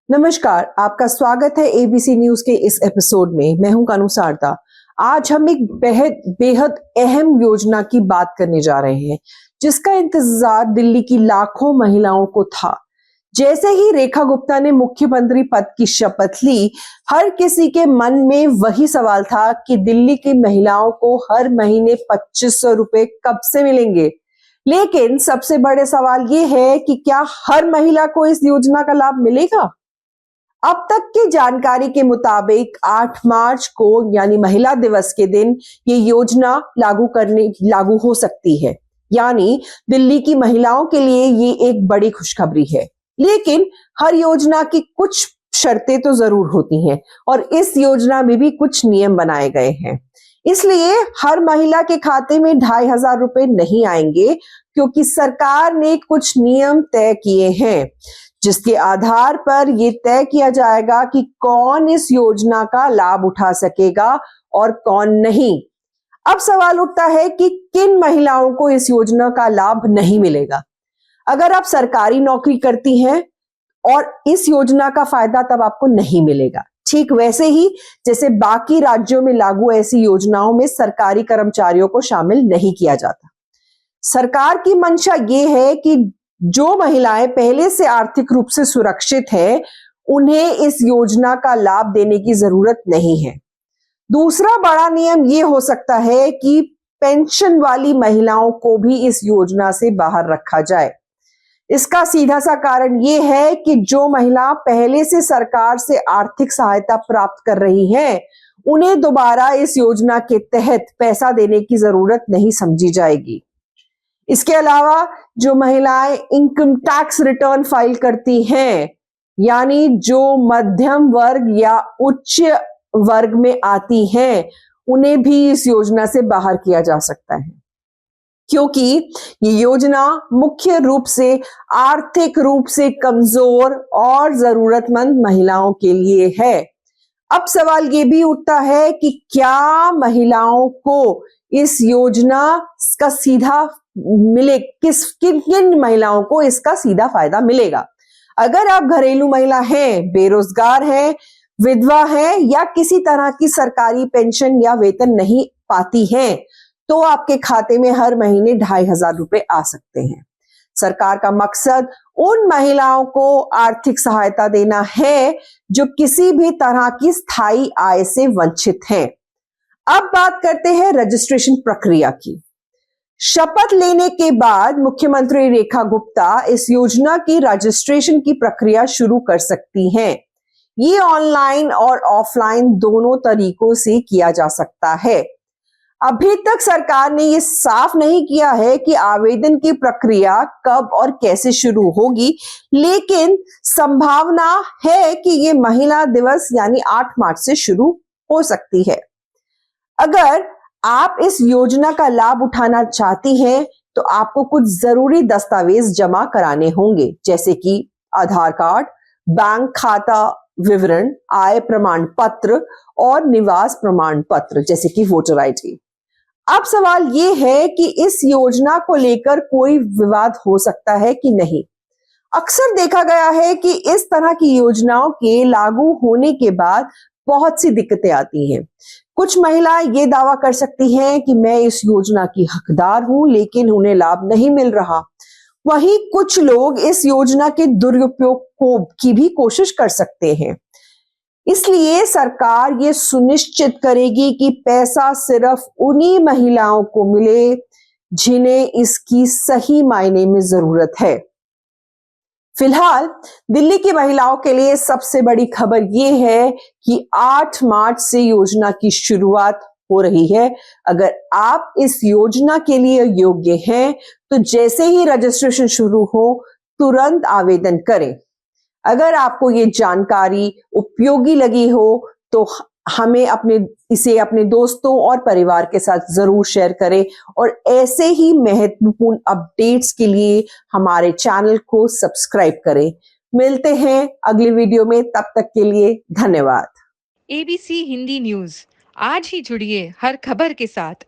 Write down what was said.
नमस्कार, आपका स्वागत है एबीसी न्यूज के इस एपिसोड में। मैं हूं कानू सारदा। आज हम एक बेहद अहम योजना की बात करने जा रहे हैं, जिसका इंतजार दिल्ली की लाखों महिलाओं को था। जैसे ही रेखा गुप्ता ने मुख्यमंत्री पद की शपथ ली, हर किसी के मन में वही सवाल था कि दिल्ली की महिलाओं को हर महीने 2500 रुपए कब से मिलेंगे। लेकिन सबसे बड़े सवाल ये है कि क्या हर महिला को इस योजना का लाभ मिलेगा? अब तक की जानकारी के मुताबिक 8 मार्च को यानी महिला दिवस के दिन ये योजना लागू हो सकती है। यानी दिल्ली की महिलाओं के लिए ये एक बड़ी खुशखबरी है। लेकिन हर योजना की कुछ शर्तें तो जरूर होती हैं और इस योजना में भी कुछ नियम बनाए गए हैं। इसलिए हर महिला के खाते में 2500 रुपए नहीं आएंगे, क्योंकि सरकार ने कुछ नियम तय किए हैं, जिसके आधार पर यह तय किया जाएगा कि कौन इस योजना का लाभ उठा सकेगा और कौन नहीं। अब सवाल उठता है कि किन महिलाओं को इस योजना का लाभ नहीं मिलेगा। अगर आप सरकारी नौकरी करती हैं और इस योजना का फायदा तब आपको नहीं मिलेगा। ठीक वैसे ही जैसे बाकी राज्यों में लागू ऐसी योजनाओं में सरकारी कर्मचारियों को शामिल नहीं किया जाता। सरकार की मंशा ये है कि जो महिलाएं पहले से आर्थिक रूप से सुरक्षित है, उन्हें इस योजना का लाभ देने की जरूरत नहीं है। दूसरा बड़ा नियम ये हो सकता है कि पेंशन वाली महिलाओं को भी इस योजना से बाहर रखा जाए। इसका सीधा सा कारण ये है कि जो महिला पहले से सरकार से आर्थिक सहायता प्राप्त कर रही है, उन्हें दोबारा इस योजना के तहत पैसा देने की जरूरत नहीं समझी जाएगी। इसके अलावा जो महिलाएं इनकम टैक्स रिटर्न फाइल करती हैं, यानी जो मध्यम वर्ग या उच्च वर्ग में आती हैं, उन्हें भी इस योजना से बाहर किया जा सकता है, क्योंकि ये योजना मुख्य रूप से आर्थिक रूप से कमजोर और जरूरतमंद महिलाओं के लिए है। अब सवाल ये भी उठता है कि क्या महिलाओं को इस योजना का सीधा किन महिलाओं को इसका सीधा फायदा मिलेगा। अगर आप घरेलू महिला हैं, बेरोजगार हैं, विधवा हैं या किसी तरह की सरकारी पेंशन या वेतन नहीं पाती हैं, तो आपके खाते में हर महीने 2500 रुपए आ सकते हैं। सरकार का मकसद उन महिलाओं को आर्थिक सहायता देना है जो किसी भी तरह की स्थायी आय से वंचित हैं। अब बात करते हैं रजिस्ट्रेशन प्रक्रिया की। शपथ लेने के बाद मुख्यमंत्री रेखा गुप्ता इस योजना की रजिस्ट्रेशन की प्रक्रिया शुरू कर सकती हैं। ये ऑनलाइन और ऑफलाइन दोनों तरीकों से किया जा सकता है। अभी तक सरकार ने ये साफ नहीं किया है कि आवेदन की प्रक्रिया कब और कैसे शुरू होगी, लेकिन संभावना है कि ये महिला दिवस यानी 8 मार्च से शुरू हो सकती है। अगर आप इस योजना का लाभ उठाना चाहती हैं, तो आपको कुछ जरूरी दस्तावेज जमा कराने होंगे, जैसे कि आधार कार्ड, बैंक खाता विवरण, आय प्रमाण पत्र और निवास प्रमाण पत्र जैसे कि वोटर आईडी। अब सवाल ये है कि इस योजना को लेकर कोई विवाद हो सकता है कि नहीं। अक्सर देखा गया है कि इस तरह की योजनाओं के लागू होने के बाद बहुत सी दिक्कतें आती हैं। कुछ महिलाएं ये दावा कर सकती हैं कि मैं इस योजना की हकदार हूं, लेकिन उन्हें लाभ नहीं मिल रहा। वहीं कुछ लोग इस योजना के दुरुपयोग की भी कोशिश कर सकते हैं। इसलिए सरकार ये सुनिश्चित करेगी कि पैसा सिर्फ उन्हीं महिलाओं को मिले जिन्हें इसकी सही मायने में जरूरत है। फिलहाल दिल्ली की महिलाओं के लिए सबसे बड़ी खबर यह है कि 8 मार्च से योजना की शुरुआत हो रही है। अगर आप इस योजना के लिए योग्य हैं, तो जैसे ही रजिस्ट्रेशन शुरू हो, तुरंत आवेदन करें। अगर आपको ये जानकारी उपयोगी लगी हो, तो हमें इसे अपने दोस्तों और परिवार के साथ जरूर शेयर करें और ऐसे ही महत्वपूर्ण अपडेट्स के लिए हमारे चैनल को सब्सक्राइब करें। मिलते हैं अगली वीडियो में, तब तक के लिए धन्यवाद। एबीसी हिंदी न्यूज, आज ही जुड़िए हर खबर के साथ।